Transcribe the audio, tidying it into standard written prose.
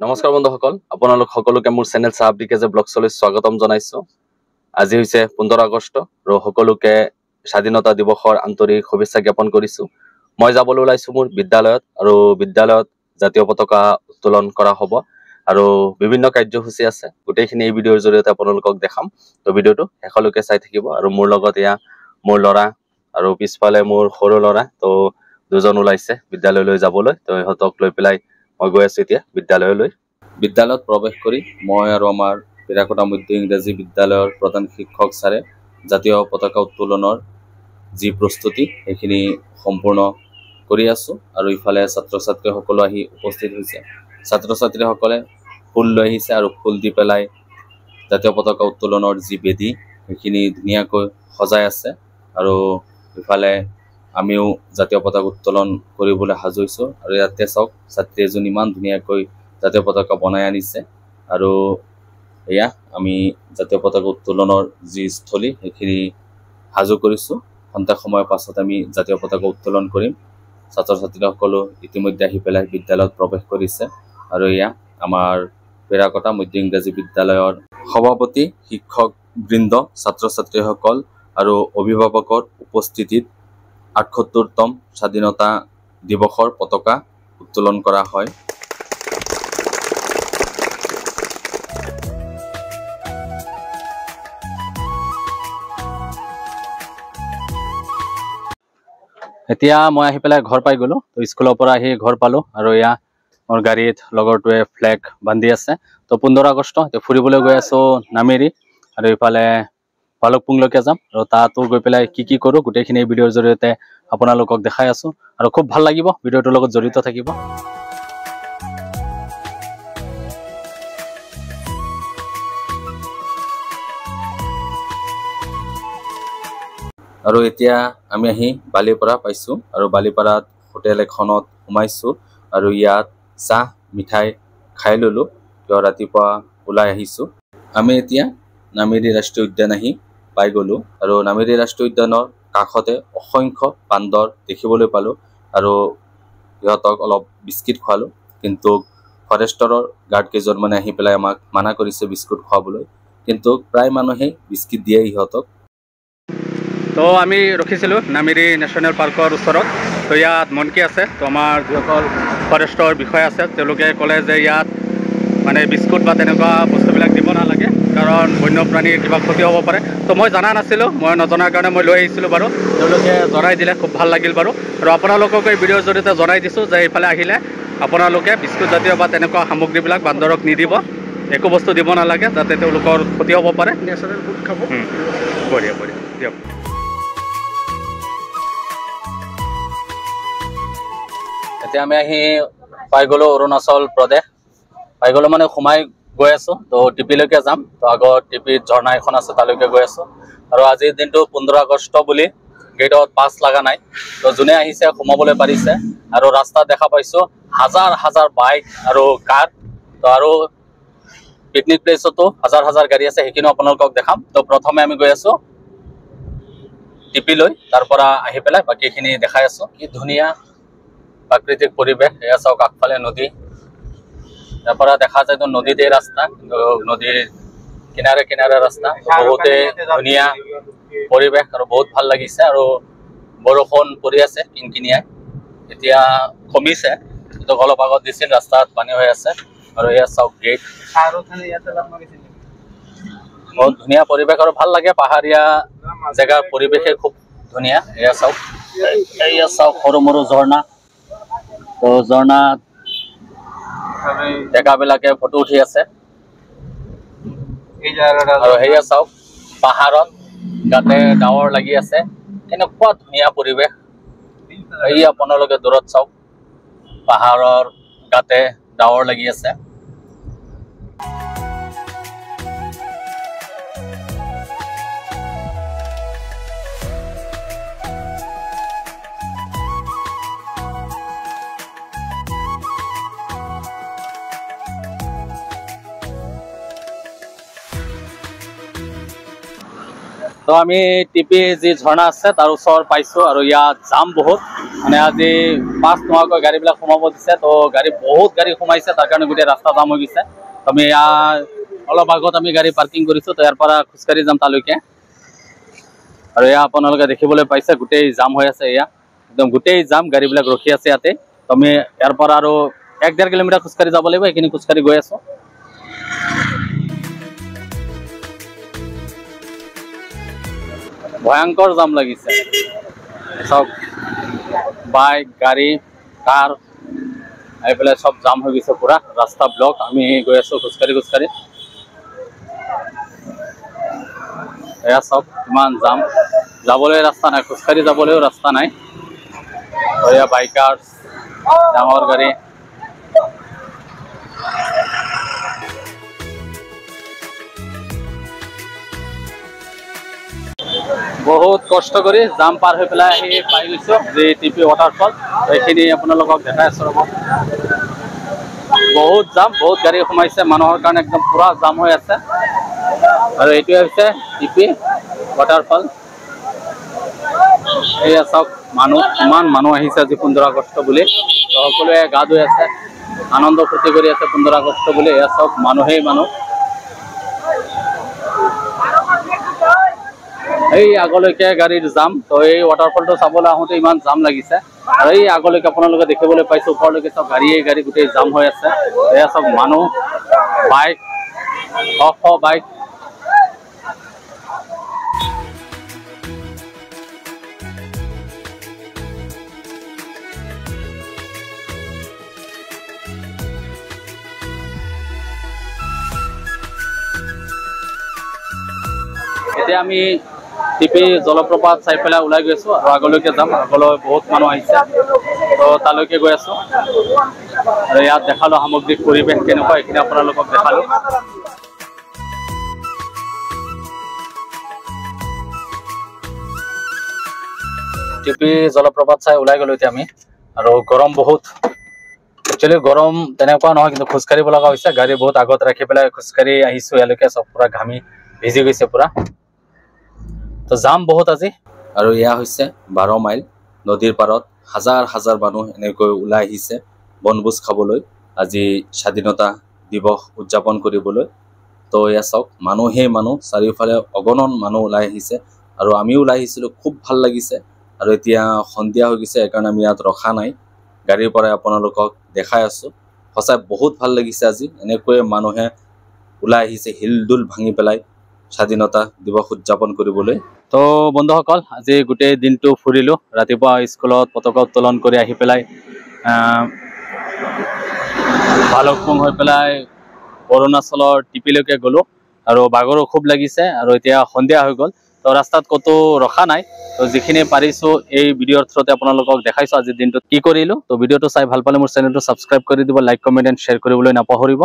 নমস্কাৰ বন্ধুসকল, আপোনালোক সকলোকে মোৰ চেনেল চাহাবডিকেজে ব্লগছলৈ স্বাগতম জনাইছোঁ। আজি হৈছে 15 আগষ্ট আৰু সকলোকে স্বাধীনতা দিৱসৰ আন্তৰিক শুভেচ্ছা জ্ঞাপন কৰিছোঁ। মই যাবলৈ ওলাইছোঁ মোৰ বিদ্যালয়ত আৰু বিদ্যালয়ত জাতীয় পতাকা উত্তোলন কৰা হ'ব আৰু বিভিন্ন কাৰ্যসূচী আছে। গোটেইখিনি এই ভিডিঅ'ৰ জৰিয়তে আপোনালোকক দেখাম। তো ভিডিঅ'টো শেষলৈকে চাই থাকিব আৰু মোৰ লগত এয়া মোৰ ল'ৰা আৰু পিছফালে মোৰ সৰু ল'ৰা। তো দুজন ওলাইছে বিদ্যালয়লৈ যাবলৈ। তো ইহঁতক লৈ পেলাই মই গৈ আছোঁ এতিয়া বিদ্যালয়লৈ। বিদ্যালয়ত প্ৰৱেশ কৰি মই আৰু আমাৰ পেৰাকোটা মধ্য ইংৰাজী বিদ্যালয়ৰ প্ৰধান শিক্ষক ছাৰে জাতীয় পতাকা উত্তোলনৰ যি প্ৰস্তুতি সেইখিনি সম্পূৰ্ণ কৰি আছোঁ আৰু ইফালে ছাত্ৰ ছাত্ৰীসকলো আহি উপস্থিত হৈছে। ছাত্ৰ ছাত্ৰীসকলে ফুল লৈ আহিছে আৰু ফুল দি পেলাই জাতীয় পতাকা উত্তোলনৰ যি বেদী সেইখিনি ধুনীয়াকৈ সজাই আছে আৰু ইফালে আমিও জাতীয় পতাকা উত্তোলন কৰিবলৈ সাজু হৈছোঁ। আৰু ইয়াতে চাওক, ছাত্ৰী এজন ইমান ধুনীয়াকৈ জাতীয় পতাকা বনাই আনিছে আৰু এয়া আমি জাতীয় পতাকা উত্তোলনৰ যি স্থলী সেইখিনি সাজু কৰিছোঁ। ঘণ্টা সময়ৰ পাছত আমি জাতীয় পতাকা উত্তোলন কৰিম। ছাত্ৰ ছাত্ৰীসকলো ইতিমধ্যে আহি পেলাই বিদ্যালয়ত প্ৰৱেশ কৰিছে আৰু এয়া আমাৰ পেৰাকোটা মধ্য ইংৰাজী বিদ্যালয়ৰ সভাপতি, শিক্ষক বৃন্দ, ছাত্ৰ ছাত্ৰীসকল আৰু অভিভাৱকৰ উপস্থিতিত ৭৮তম স্বাধীনতা দিৱসৰ পতাকা উত্তোলন কৰা হয়। এতিয়া মই আহি পেলাই ঘৰ পাই গ'লোঁ। তো স্কুলৰ পৰা আহি ঘৰ পালোঁ আৰু এয়া মোৰ গাড়ীত লগৰটোৱে ফ্লেগ বান্ধি আছে। তো 15 আগষ্ট এতিয়া ফুৰিবলৈ গৈ আছোঁ নামেৰি আৰু ইফালে ভালুকপুংলৈকে যাম আৰু তাতো গৈ পেলাই কি কৰোঁ গোটেইখিনি ভিডিঅ'ৰ জৰিয়তে আপোনালোকক দেখাই আছোঁ আৰু খুব ভাল লাগিব, ভিডিঅ'টোৰ লগত জড়িত থাকিব। আৰু এতিয়া আমি আহি বালিপাৰা পাইছোঁ আৰু বালিপাৰাত হোটেল এখনত সোমাইছোঁ আৰু ইয়াত চাহ মিঠাই খাই ল'লোঁ, কিয় ৰাতিপুৱা ওলাই আহিছোঁ। আমি এতিয়া নামেৰি ৰাষ্ট্ৰীয় উদ্যান আহি পাই গ'লোঁ আৰু নামেৰি ৰাষ্ট্ৰীয় উদ্যানৰ কাষতে অসংখ্য বান্দৰ দেখিবলৈ পালোঁ আৰু সিহঁতক অলপ বিস্কিট খোৱালোঁ, কিন্তু ফৰেষ্টৰৰ গাৰ্ড কেইজনমানে আহি পেলাই আমাক মানা কৰিছে বিস্কুট খুৱাবলৈ, কিন্তু প্ৰায় মানুহেই বিস্কিট দিয়ে সিহঁতক। তো আমি ৰখিছিলোঁ নামেৰি নেশ্যনেল পাৰ্কৰ ওচৰত। তো ইয়াত মনকি আছে, তো আমাৰ যিসকল ফৰেষ্টৰ বিষয়া আছে তেওঁলোকে ক'লে যে ইয়াত মানে বিস্কুট বা তেনেকুৱা বস্তুবিলাক দিব নালাগে, কাৰণ বন্যপ্ৰাণীৰ কিবা ক্ষতি হ'ব পাৰে। তো মই জনা নাছিলোঁ, মই নজনাৰ কাৰণে মই লৈ আহিছিলোঁ বাৰু, তেওঁলোকে জনাই দিলে, খুব ভাল লাগিল বাৰু। আৰু আপোনালোকক এই ভিডিঅ'ৰ জৰিয়তে জনাই দিছোঁ যে এইফালে আহিলে আপোনালোকে বিস্কুট জাতীয় বা তেনেকুৱা সামগ্ৰীবিলাক বান্দৰক নিদিব, একো বস্তু দিব নালাগে যাতে তেওঁলোকৰ ক্ষতি হ'ব পাৰে। নেচাৰেল ফুড খাব। বঢ়িয়া বঢ়িয়া, দিয়ক। এতিয়া আমি আহি পাই গ'লোঁ অৰুণাচল প্ৰদেশ, পাই গ'লোঁ মানে সোমাই গৈ আছোঁ। তো টিপিলৈকে যাম। তো আগত টিপিত ঝৰ্ণা এখন আছে, তালৈকে গৈ আছোঁ। আৰু আজিৰ দিনটো 15 আগষ্ট বুলি গেটত পাছ লগা নাই, তো যোনে আহিছে সোমাবলৈ পাৰিছে। আৰু ৰাস্তাত দেখা পাইছোঁ হাজাৰ হাজাৰ বাইক আৰু কাৰ, তো আৰু পিকনিক প্লেচতো হাজাৰ হাজাৰ গাড়ী আছে, সেইখিনিও আপোনালোকক দেখাম। তো প্ৰথমে আমি গৈ আছোঁ টিপিলৈ, তাৰ পৰা আহি পেলাই বাকীখিনি দেখাই আছোঁ। কি ধুনীয়া প্ৰাকৃতিক পৰিৱেশ, এয়া চাওক আগফালে নদী, ইয়াৰ পৰা দেখা যায় তো নদীতে ৰাস্তা, নদীৰ কিনাৰে কিনাৰে ৰাস্তা, বহুতে ধুনীয়া পৰিৱেশ আৰু বহুত ভাল লাগিছে। আৰু বৰষুণ পৰি আছে কিনকিনিয়াই, এতিয়া কমিছে, কিন্তু অলপ আগত দিছিল, ৰাস্তাত পানী হৈ আছে। আৰু এয়া চাওক গেট, বহুত ধুনীয়া পৰিৱেশ আৰু ভাল লাগে, পাহাৰীয়া জেগাৰ পৰিৱেশে খুব ধুনীয়া। এয়া চাওক, এয়া চাওক সৰু মৰু ঝৰ্ণা, তো ঝৰ্ণাত ডেকাবিলাকে ফটো উঠি আছে। আৰু সেয়া চাওক পাহাৰত গাতে ডাৱৰ লাগি আছে, এনেকুৱা ধুনীয়া পৰিৱেশ। এই আপোনালোকে দূৰত চাওক, পাহাৰৰ গাতে ডাৱৰ লাগি আছে। তো আমি টিপি যি ঝৰ্ণা আছে তাৰ ওচৰ পাইছোঁ আৰু ইয়াত জাম বহুত মানে আজি 5 নোহোৱাকৈ গাড়ীবিলাক সোমাব দিছে তো বহুত গাড়ী সোমাইছে তাৰ কাৰণে গোটেই ৰাস্তা জাম হৈ গৈছে আমি ইয়াৰ অলপ আগত আমি গাড়ী পাৰ্কিং কৰিছোঁ তো ইয়াৰ পৰা খোজকাঢ়ি যাম তালৈকে আৰু এয়া আপোনালোকে দেখিবলৈ পাইছে গোটেই জাম হৈ আছে এয়া একদম গোটেই জাম গাড়ীবিলাক ৰখি আছে ইয়াতে তো আমি ইয়াৰ পৰা আৰু 1.5 কিলোমিটাৰ খোজকাঢ়ি যাব লাগিব এইখিনি খোজকাঢ়ি গৈ আছোঁ ভয়ংকৰ জাম লাগিছে সব বাইক গাড়ী কাৰ এইফালে সব জাম হৈ গৈছে পুৰা ৰাস্তা ব্লক আমি গৈ আছোঁ খোজকাঢ়ি এয়া সব ইমান জাম যাবলৈ ৰাস্তা নাই খোজকাঢ়ি যাবলৈও ৰাস্তা নাই এয়া বাইকাৰ ডাঙৰ গাড়ী বহুত কষ্ট কৰি জাম পাৰ হৈ পেলাই আহি পাই গৈছোঁ যে টিপি ৱাটাৰফল এইখিনি আপোনালোকক দেখাই আছোঁ ৰ'ব বহুত জাম বহুত গাড়ী সোমাইছে মানুহৰ কাৰণে একদম পুৰা জাম হৈ আছে আৰু এইটোৱে হৈছে টিপি ৱাটাৰফল এয়া চাওক ইমান মানুহ আহিছে আজি 15 আগষ্ট বুলি তো সকলোৱে গা ধুই আছে আনন্দ ফূৰ্তি কৰি আছে 15 আগষ্ট বুলি এয়া চাওক মানুহেই মানুহ এই আগলৈকে গাড়ীৰ জাম তো এই ৱাটাৰফলটো চাবলৈ আহোঁতে ইমান জাম লাগিছে আৰু এই আগলৈকে আপোনালোকে দেখিবলৈ পাইছোঁ ওপৰলৈকে চব গাড়ী গোটেই জাম হৈ আছে এয়া চব মানুহ বাইক বাইক এতিয়া আমি টিপি জলপ্ৰপাত চাই পেলাই ওলাই গৈছোঁ আৰু আগলৈকে যাম আগলৈ বহুত মানুহ আহিছে তো তালৈকে গৈ আছোঁ আৰু ইয়াত দেখালোঁ সামগ্ৰিক পৰিৱেশ কেনেকুৱা এইখিনি আপোনালোকক দেখালোঁ টিপি জলপ্ৰপাত চাই ওলাই গ'লোঁ এতিয়া আমি আৰু গৰম বহুত একচুৱেলি গৰম তেনেকুৱা নহয় কিন্তু খোজকাঢ়িব লগা হৈছে গাড়ী বহুত আগত ৰাখি পেলাই খোজকাঢ়ি আহিছোঁ ইয়ালৈকে চব পুৰা ঘামি ভিজি গৈছে পুৰা তো জাম বহুত আজি আৰু এয়া হৈছে 12 মাইল নদীৰ পাৰত হাজাৰ হাজাৰ মানুহ এনেকৈ ওলাই আহিছে বনভোজ খাবলৈ আজি স্বাধীনতা দিৱস উদযাপন কৰিবলৈ তো এয়া চাওক মানুহেই মানুহ চাৰিওফালে অগণন মানুহ ওলাই আহিছে আৰু আমিও ওলাই আহিছিলোঁ খুব ভাল লাগিছে আৰু এতিয়া সন্ধিয়া হৈ গৈছে সেইকাৰণে আমি ইয়াত ৰখা নাই গাড়ীৰ পৰাই আপোনালোকক দেখাই আছোঁ সঁচাই বহুত ভাল লাগিছে আজি এনেকৈ মানুহে ওলাই আহিছে হিলদুল ভাঙি পেলাই স্বাধীনতা দিৱস উদযাপন কৰিবলৈ তো বন্ধুসকল আজি গোটেই দিনটো ফুৰিলোঁ ৰাতিপুৱা স্কুলত পতাকা উত্তোলন কৰি আহি পেলাই ভালুকপুং হৈ পেলাই অৰুণাচলৰ টিপিলৈকে গ'লোঁ আৰু বাগৰো খুব লাগিছে আৰু এতিয়া সন্ধিয়া হৈ গ'ল তো ৰাস্তাত ক'তো ৰখা নাই তো যিখিনি পাৰিছোঁ এই ভিডিঅ'ৰ থ্ৰুতে আপোনালোকক দেখাইছোঁ আজিৰ দিনটোত কি কৰিলোঁ তো ভিডিঅ'টো চাই ভাল পালে মোৰ চেনেলটো ছাবস্ক্ৰাইব কৰি দিব লাইক কমেণ্ট এণ্ড শ্বেয়াৰ কৰিবলৈ নাপাহৰিব